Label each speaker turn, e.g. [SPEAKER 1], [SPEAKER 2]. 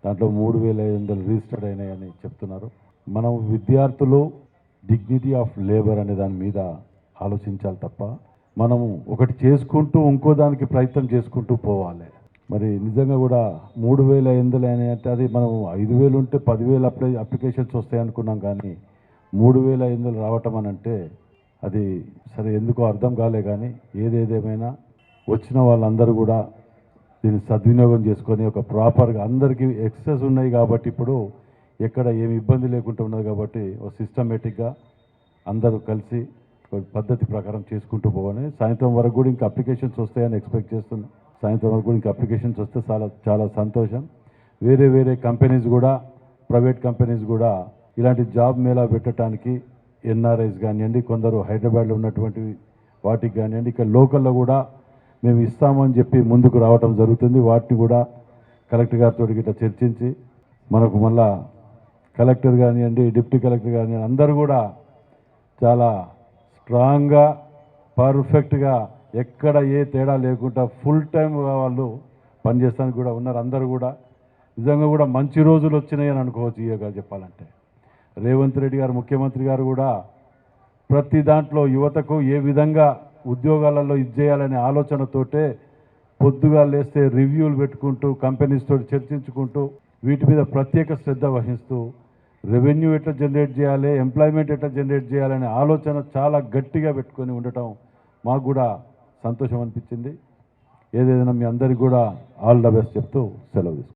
[SPEAKER 1] దాంట్లో 3,500 రిజిస్టర్డ్ అయినాయని చెప్తున్నారు. మనం విద్యార్థులు డిగ్నిటీ ఆఫ్ లేబర్ అనే దాని మీద ఆలోచించాలి తప్ప మనము ఒకటి చేసుకుంటూ ఇంకో దానికి ప్రయత్నం చేసుకుంటూ పోవాలి. మరి నిజంగా కూడా 3,500 అయినాయి అంటే అది మనం 5,000 ఉంటే 10,000 అప్లికేషన్స్ వస్తాయి అనుకున్నాం, కానీ 3,500 రావటం అని అంటే అది సరే ఎందుకో అర్థం కాలే. కానీ ఏదేదేమైనా వచ్చిన వాళ్ళందరూ కూడా దీన్ని సద్వినియోగం చేసుకొని ఒక ప్రాపర్గా అందరికీ ఎక్సెస్ ఉన్నాయి కాబట్టి ఇప్పుడు ఎక్కడ ఏమి ఇబ్బంది లేకుండా ఉన్నది కాబట్టి ఒక సిస్టమేటిక్గా అందరూ కలిసి పద్ధతి ప్రకారం చేసుకుంటూ పోవాలి. సాయంత్రం వరకు కూడా ఇంకా అప్లికేషన్స్ వస్తాయని ఎక్స్పెక్ట్ చేస్తున్నాం. సాయంత్రం వరకు కూడా ఇంకా అప్లికేషన్స్ వస్తే చాలా చాలా సంతోషం. వేరే వేరే కంపెనీస్ కూడా, ప్రైవేట్ కంపెనీస్ కూడా ఇలాంటి జాబ్ మేళా పెట్టడానికి ఎన్ఆర్ఐస్ కానివ్వండి, కొందరు హైదరాబాద్లో ఉన్నటువంటి వాటికి కానివ్వండి, ఇక్కడ లోకల్లో కూడా మేము ఇస్తామని చెప్పి ముందుకు రావటం జరుగుతుంది. వాటిని కూడా కలెక్టర్ గారితో ఇట్లా చర్చించి మనకు మళ్ళా కలెక్టర్ కానివ్వండి, డిప్యూటీ కలెక్టర్ కానివ్వండి అందరూ కూడా చాలా స్ట్రాంగ్గా పర్ఫెక్ట్గా ఎక్కడ ఏ తేడా లేకుండా ఫుల్ టైం వాళ్ళు పనిచేస్తానికి కూడా ఉన్నారు. అందరూ కూడా నిజంగా కూడా మంచి రోజులు వచ్చినాయి అని అనుకోవచ్చు. ఇక చెప్పాలంటే రేవంత్ రెడ్డి గారు ముఖ్యమంత్రి గారు కూడా ప్రతి దాంట్లో యువతకు ఏ విధంగా ఉద్యోగాలలో ఇచ్చేయాలనే ఆలోచనతోటే పొద్దుగా లేస్తే రివ్యూలు పెట్టుకుంటూ కంపెనీస్తో చర్చించుకుంటూ వీటి మీద ప్రత్యేక శ్రద్ధ వహిస్తూ రెవెన్యూ ఎట్లా జనరేట్ చేయాలి, ఎంప్లాయ్మెంట్ ఎట్లా జనరేట్ చేయాలనే ఆలోచన చాలా గట్టిగా పెట్టుకొని ఉండటం మాకు కూడా సంతోషం అనిపించింది. ఏదైనా మీ అందరికీ కూడా ఆల్ ద బెస్ట్ చెప్తూ సెలవు తీసుకుంటాం.